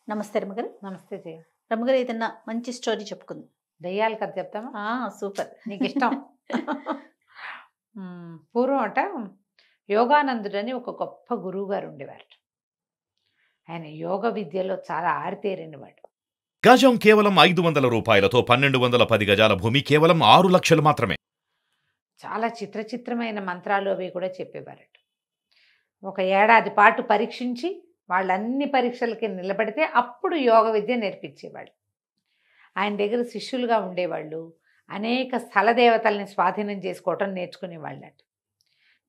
నమస్తే రమ్మగారు. నమస్తే జయ. రమ్మగారు ఏదన్నా మంచి స్టోరీ చెప్పుకుంది. దెయ్యాల కథ చెప్తామా? సూపర్. నీకు ఇష్టం. పూర్వం అట యోగానందుడని ఒక గొప్ప గురువు గారు ఉండేవారు. ఆయన యోగ విద్యలో చాలా ఆరితేరినవాడు. గజం కేవలం 500 రూపాయలతో 1210 గజాల భూమి కేవలం 6 లక్షలు మాత్రమే. చాలా చిత్రమైన మంత్రాలు అవి కూడా చెప్పేవారట. ఒక ఏడాది పాటు పరీక్షించి వాళ్ళన్ని పరీక్షలకి నిలబడితే అప్పుడు యోగ విద్య నేర్పించేవాడు. ఆయన దగ్గర శిష్యులుగా ఉండేవాళ్ళు. అనేక స్థల దేవతల్ని స్వాధీనం చేసుకోవటం నేర్చుకునేవాళ్ళట.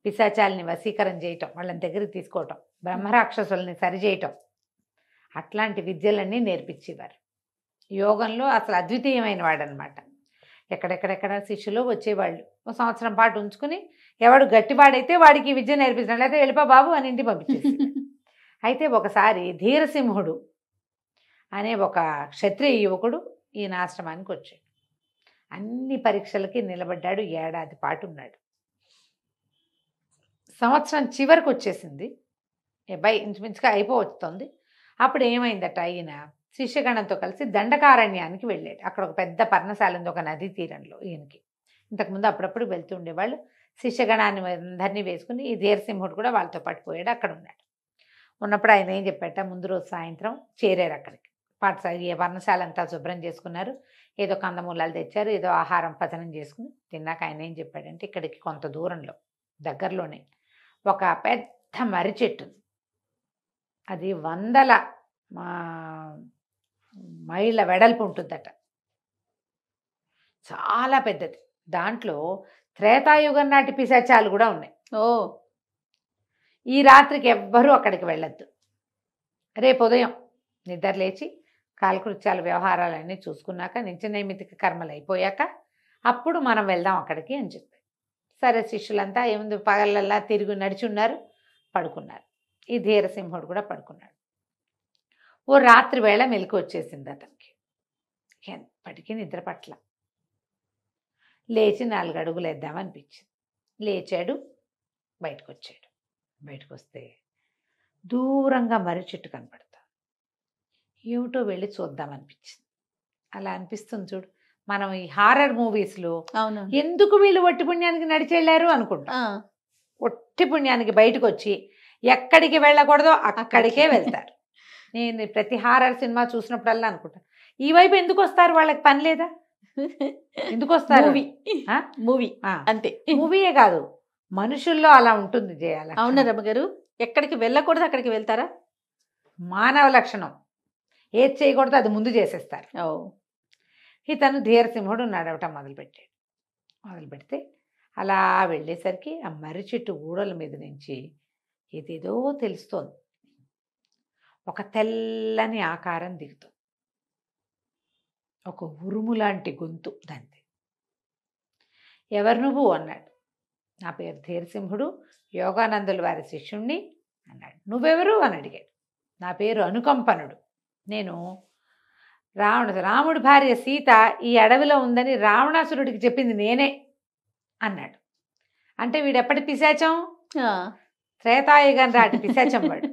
పిశాచాలని వశీకరణ చేయటం, వాళ్ళని దగ్గరికి తీసుకోవటం, బ్రహ్మరాక్షసుల్ని సరిచేయటం, అట్లాంటి విద్యలన్నీ నేర్పించేవారు. యోగంలో అసలు అద్వితీయమైన వాడనమాట. ఎక్కడెక్కడెక్కడ శిష్యులు వచ్చేవాళ్ళు. ఒక సంవత్సరం పాటు ఉంచుకుని ఎవడు గట్టివాడైతే వాడికి విద్య నేర్పించడం, లేకపోతే వెళ్ళిపో బాబు అని ఇంటికి పంపించేసి. అయితే ఒకసారి ధీరసింహుడు అనే ఒక క్షత్రియ యువకుడు ఈయన ఆశ్రమానికి వచ్చాడు. అన్ని పరీక్షలకి నిలబడ్డాడు. ఏడాది పాటు ఉన్నాడు. సంవత్సరం చివరికి వచ్చేసింది. ఇంచుమించుగా అయిపోవస్తుంది. అప్పుడు ఏమైందట, ఈయన శిష్యగణంతో కలిసి దండకారణ్యానికి వెళ్ళాడు. అక్కడ ఒక పెద్ద పర్ణశాల ఉంది, ఒక నదీ తీరంలో. ఈయనకి ఇంతకుముందు అప్పుడప్పుడు వెళ్తూ ఉండేవాళ్ళు. శిష్యగణాన్ని అందరినీ వేసుకుని ఈ ధీరసింహుడు కూడా వాళ్ళతో పాటు పోయాడు. అక్కడ ఉన్నాడు. ఉన్నప్పుడు ఆయన ఏం చెప్పాట, ముందు రోజు సాయంత్రం చేరారు అక్కడికి. పాఠశాల పర్ణశాల అంతా శుభ్రం చేసుకున్నారు. ఏదో కందమూలాలు తెచ్చారు, ఏదో ఆహారం పచనం చేసుకుని తిన్నాక ఆయన ఏం చెప్పాడంటే, ఇక్కడికి కొంత దూరంలో దగ్గరలోనే ఒక పెద్ద మర్రి చెట్టు ఉంది. అది 100 మైళ్ళ వెడల్పు ఉంటుందట. చాలా పెద్దది. దాంట్లో త్రేతాయుగం నాటి పిశాచాలు కూడా ఉన్నాయి. ఈ రాత్రికి ఎవ్వరూ అక్కడికి వెళ్ళొద్దు. రేపు ఉదయం నిద్ర లేచి కాలకృత్యాల వ్యవహారాలన్నీ చూసుకున్నాక, నిత్య నైమితిక కర్మలు అయిపోయాక అప్పుడు మనం వెళ్దాం అక్కడికి అని చెప్పి. సరే, శిష్యులంతా ఏముంది పగలల్లా తిరిగి నడిచి ఉన్నారు, పడుకున్నారు. ఈ ధీరసింహుడు కూడా పడుకున్నాడు. ఓ రాత్రి వేళ మెలకు వచ్చేసింది అతనికి. ఎప్పటికీ నిద్ర పట్ల. లేచి 4 అడుగులు వేద్దామనిపించింది. లేచాడు, బయటకు వచ్చాడు. బయటకు వస్తే దూరంగా మర్రి చెట్టు కనపడతా. ఏమిటో వెళ్ళి చూద్దామనిపించింది. అలా అనిపిస్తుంది చూడు, మనం ఈ హారర్ మూవీస్లో అవును, ఎందుకు వీళ్ళు ఒట్టి పుణ్యానికి నడిచెళ్ళారు అనుకుంటా. ఒట్టి పుణ్యానికి బయటకు వచ్చి ఎక్కడికి వెళ్ళకూడదో అక్కడికే వెళ్తారు. నేను ప్రతి హారర్ సినిమా చూసినప్పుడల్లా అనుకుంటా, ఈ వైపు ఎందుకు వస్తారు, వాళ్ళకి పని లేదా, ఎందుకు వస్తారు? మూవీ అంతే. మూవీయే కాదు, మనుషుల్లో అలా ఉంటుంది చేయాలి. అవునా రమ్మగారు? ఎక్కడికి వెళ్ళకూడదు అక్కడికి వెళ్తారా? మానవ లక్షణం. ఏది చేయకూడదు అది ముందు చేసేస్తారు. ఇతను ధీరసింహుడు నడవటం మొదలుపెట్టాడు. మొదలుపెడితే అలా వెళ్ళేసరికి ఆ మర్రి చెట్టు ఊడల మీద నుంచి ఏదేదో తెలుస్తోంది. ఒక తెల్లని ఆకారం దిగుతుంది. ఒక ఉరుము లాంటి గొంతు దాంది. ఎవరు నువ్వు అన్నాడు. నా పేరు ధీరసింహుడు, యోగానందుల వారి శిష్యుణ్ణి అన్నాడు. నువ్వెవరు అని అడిగాడు. నా పేరు అనుకంపనుడు. నేను రాముడి భార్య సీత ఈ అడవిలో ఉందని రావణాసురుడికి చెప్పింది నేనే అన్నాడు. అంటే వీడెప్పటి పిశాచం? త్రేతాయుగం రాటి పిశాచం వాడు.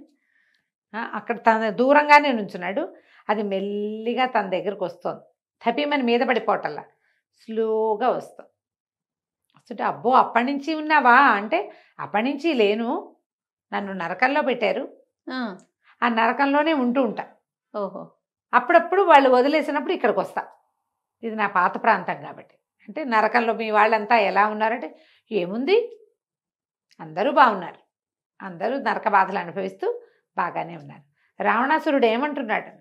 అక్కడ తన దూరంగానే నుంచున్నాడు. అది మెల్లిగా తన దగ్గరకు వస్తోంది. తప్పిమని మీద పడిపోవటల్లా స్లోగా వస్తాం. వస్తుంటే, అబ్బో అప్పటి నుంచి ఉన్నావా అంటే, అప్పటి నుంచి లేను, నన్ను నరకంలో పెట్టారు, ఆ నరకంలోనే ఉంటూ ఉంటా. ఓహో. అప్పుడప్పుడు వాళ్ళు వదిలేసినప్పుడు ఇక్కడికి వస్తా. ఇది నా పాత ప్రాంతం కాబట్టి. అంటే నరకంలో మీ వాళ్ళంతా ఎలా ఉన్నారంటే, ఏముంది, అందరూ బాగున్నారు, అందరూ నరక బాధలు అనుభవిస్తూ బాగానే ఉన్నారు. రావణాసురుడు ఏమంటున్నాడు,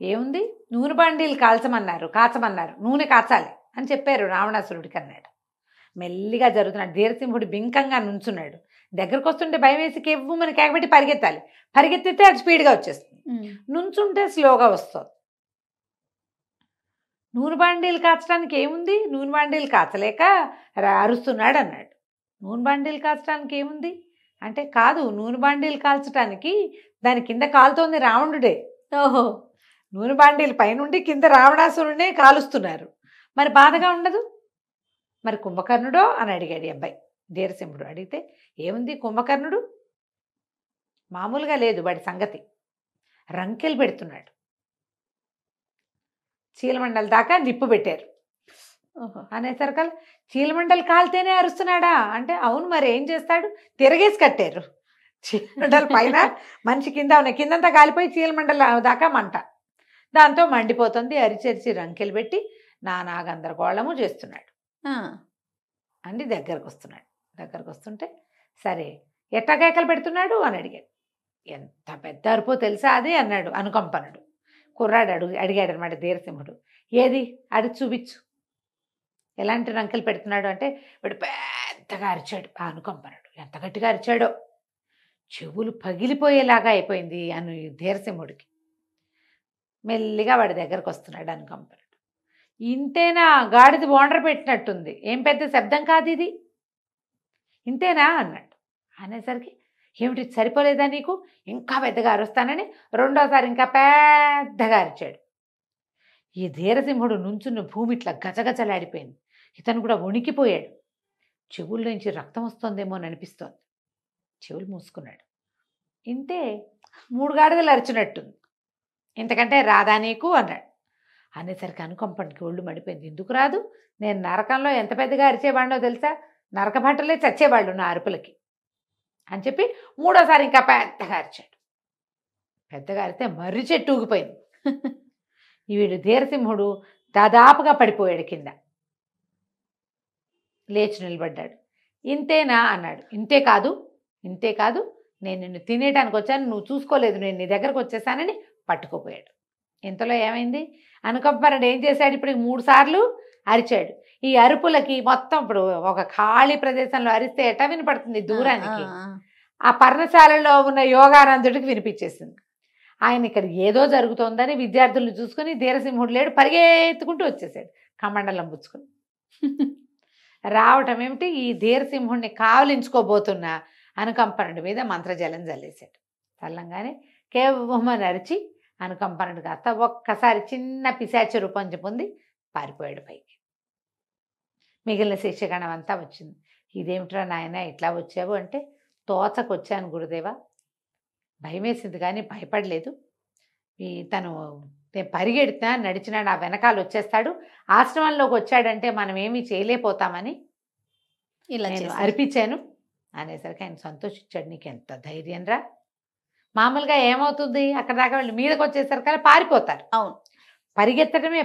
ఏముంది, నూనె బండీలు కాచమన్నారు, నూనె కాచాలి అని చెప్పారు రావణాసురుడికి అన్నాడు. మెల్లిగా జరుగుతున్నాడు. ధీరసింహుడు బింకంగా నుంచున్నాడు. దగ్గరకు వస్తుంటే భయం వేసి కెవ్వుమని కేకబెట్టి పరిగెత్తాలి. పరిగెత్తితే అది స్పీడ్గా వచ్చేస్తుంది. నుంచుంటే స్లోగా వస్తుంది. నూనె బాండీలు కాచడానికి ఏముంది, నూనె బాండీలు కాచలేక అరుస్తున్నాడు అన్నాడు. నూనె బాండీలు కాచడానికి ఏముంది అంటే, కాదు, నూనె బాండీలు కాల్చడానికి దాని కింద కాలుతోంది రావణుడే. ఓహో. నూనె బాండీలు పైనుండి కింద రావణాసురుడే కాలుస్తున్నారు, మరి బాధగా ఉండదు? మరి కుంభకర్ణుడో అని అడిగాడు ఈ అబ్బాయి. ధీరసింహుడు అడిగితే, ఏముంది కుంభకర్ణుడు, మామూలుగా లేదు వాడి సంగతి, రంకెలు పెడుతున్నాడు. చీలమండల దాకా నిప్పు పెట్టారు. ఓహో. అనేసరికల్ చీలమండలు కాలితేనే అరుస్తున్నాడా అంటే అవును, మరి ఏం చేస్తాడు, తిరగేసి కట్టారు చీలమండల పైన. మనిషి కింద ఉన్నాయి, కిందంతా కాలిపోయి చీలమండల దాకా మంట. దాంతో మండిపోతుంది. అరిచరిచి రంకెలు పెట్టి నానా గందరగోళము చేస్తున్నాడు. ఆ, అండి దగ్గరకు వస్తున్నాడు. దగ్గరకు వస్తుంటే సరే ఎట్టా కేకలు పెడుతున్నాడు అని అడిగాడు. ఎంత పెద్ద అరుపో తెలుసా అది అన్నాడు అనుకంపనుడు. కుర్రాడు అడిగాడు అనమాట ధీరసింహుడు. ఏది అడిగి చూపించు, ఎలాంటి రంకెలు పెడుతున్నాడు అంటే వాడు పెద్దగా అరిచాడు. ఆ అనుకంపనుడు ఎంత గట్టిగా అరిచాడో, చెవులు పగిలిపోయేలాగా అయిపోయింది అని ధీరసింహుడికి. మెల్లిగా వాడి దగ్గరకు వస్తున్నాడు అనుకంపనుడు. ఇంతేనా, గాడిది ఓండ్ర పెట్టినట్టుంది, ఏం పెద్ద శబ్దం కాదు ఇది, ఇంతేనా అన్నాడు. అనేసరికి ఏమిటి సరిపోలేదా నీకు, ఇంకా పెద్దగా అరుస్తానని రెండోసారి ఇంకా పెద్దగా అరిచాడు. ఈ ధీరసింహుడు నుంచున్న భూమి ఇట్లా గజగజలాడిపోయింది. ఇతను కూడా వణికిపోయాడు. చెవుల్లో నుంచి రక్తం వస్తుందేమో అని అనిపిస్తోంది. చెవులు మూసుకున్నాడు. ఇంతే 3 గాడిదలు అరిచినట్టుంది, ఇంతకంటే రాదా నీకు అన్నాడు. అనేసరికి అనుకంపనికి ఒళ్ళు మడిపోయింది. ఎందుకు రాదు, నేను నరకంలో ఎంత పెద్దగా అరిచేవాడినో తెలుసా, నరక భట్టలే చచ్చేవాళ్ళు నా అరుపులకి అని చెప్పి మూడోసారి ఇంకా పెద్దగా అరిచాడు. పెద్దగా అరితే మర్రి చెట్టు ఊగిపోయింది. వీడు ధీరసింహుడు దాదాపుగా పడిపోయాడు కింద. లేచి నిలబడ్డాడు. ఇంతేనా అన్నాడు. ఇంతే కాదు, ఇంతే కాదు, నేను నిన్ను తినేయడానికి వచ్చాను, నువ్వు చూసుకోలేదు, నేను నీ దగ్గరకు వచ్చేసానని పట్టుకోపోయాడు. ఇంతలో ఏమైంది, అనుకంపనుడు ఏం చేశాడు, ఇప్పుడు 3 సార్లు అరిచాడు. ఈ అరుపులకి మొత్తం ఇప్పుడు ఒక ఖాళీ ప్రదేశంలో అరిస్తే ఎటా వినపడుతుంది దూరానికి, ఆ పర్ణశాలలో ఉన్న యోగానందుడికి వినిపించేసింది. ఆయన ఇక్కడ ఏదో జరుగుతోందని విద్యార్థులను చూసుకుని ధీరసింహుడు లేడు, పరిగెత్తుకుంటూ వచ్చేసాడు కమండలం పుచ్చుకుని. రావటం ఏమిటి, ఈ ధీరసింహుడిని కావలించుకోబోతున్న అనుకంపనుడి మీద మంత్రజలం జల్లేశాడు. చల్లంగానే కేవమని అరిచి అనుకంపనుడు కాస్త ఒక్కసారి చిన్న పిశాచ రూపం పొంది పారిపోయాడు పైకి. మిగిలిన శిష్యగణం అంతా వచ్చింది. ఇదేమిట్రా నాయన ఇట్లా వచ్చావు అంటే, తోచకొచ్చాను గురుదేవా, భయమేసింది కానీ భయపడలేదు. తను పరిగెడినా నడిచినా నా వెనకాల వచ్చేస్తాడు, ఆశ్రమంలోకి వచ్చాడంటే మనం ఏమీ చేయలేకపోతామని ఇలా నేను చేశారు. అర్పించాను అనేసరికి ఆయన సంతోషించాడు. నీకు ఎంత ధైర్యం రా, మామూలుగా ఏమవుతుంది అక్కడ దాకా వాళ్ళు మీదకి వచ్చేసరికి పారిపోతారు. అవును, పరిగెత్తడమే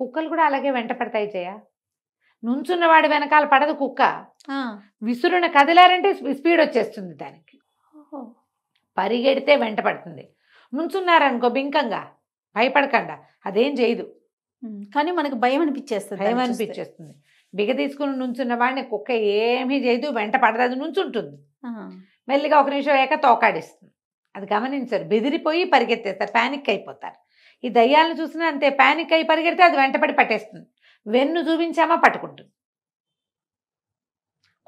కుక్కలు కూడా అలాగే వెంట పడతాయి జయ. నుంచున్నవాడి వెనకాల పడదు కుక్క, ఆ, విసురున కదిలారంటే స్పీడ్ వచ్చేస్తుంది దానికి. ఓహో. పరిగెడితే వెంట పడుతుంది. నుంచున్నారనుకో బింకంగా భయపడకుండా అదేం చేయదు, కానీ మనకు భయం అనిపించేస్తుంది, భయం దాన్ని చూస్తే. అనిపించేస్తుంది. బిగ తీసుకుని నుంచున్న వాడిని కుక్క ఏమీ చేయదు, వెంట పడదు, అది నుంచుంటుంది. ఆ, మెల్లిగా 1 నిమిషం అయ్యాక తోకాడిస్తుంది. అది గమనించరు, బెదిరిపోయి పరిగెత్తేస్తారు, ప్యానిక్ అయిపోతారు. ఈ దయ్యాలను చూసినా అంతే, ప్యానిక్ అయి పరిగెడితే అది వెంటపడి పట్టేస్తుంది. వెన్ను చూపించామా పట్టుకుంటుంది,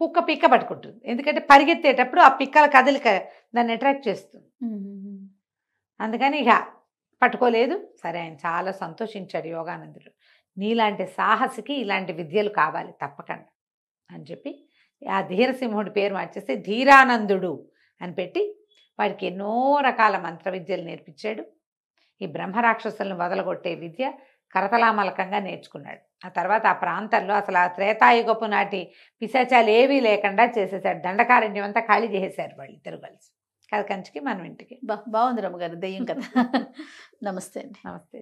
కుక్క పిక్క పట్టుకుంటుంది. ఎందుకంటే పరిగెత్తేటప్పుడు ఆ పిక్కల కదలిక దాన్ని అట్రాక్ట్ చేస్తుంది. అందుకని ఇక పట్టుకోలేదు. సరే, ఆయన చాలా సంతోషించాడు యోగానందుడు. నీలాంటి సాహసికి ఇలాంటి విద్యలు కావాలి తప్పకుండా అని చెప్పి ఆ ధీరసింహుడి పేరు మార్చేస్తే ధీరానందుడు అని పెట్టి వాడికి ఎన్నో రకాల మంత్ర విద్యలు నేర్పించాడు. ఈ బ్రహ్మరాక్షసులను వదలగొట్టే విద్య కరతలామలకంగా నేర్చుకున్నాడు. ఆ తర్వాత ఆ ప్రాంతాల్లో అసలు ఆ త్రేతాయుగపు నాటి పిశాచాలు ఏవీ లేకుండా చేసేసాడు. దండకారణ్యం అంతా ఖాళీ చేసేశారు వాళ్ళు ఇద్దరు కలిసి. కథ కంచికి మనం ఇంటికి. బాగుంది రమ్మగారు దెయ్యం కదా. నమస్తే అండి. నమస్తే.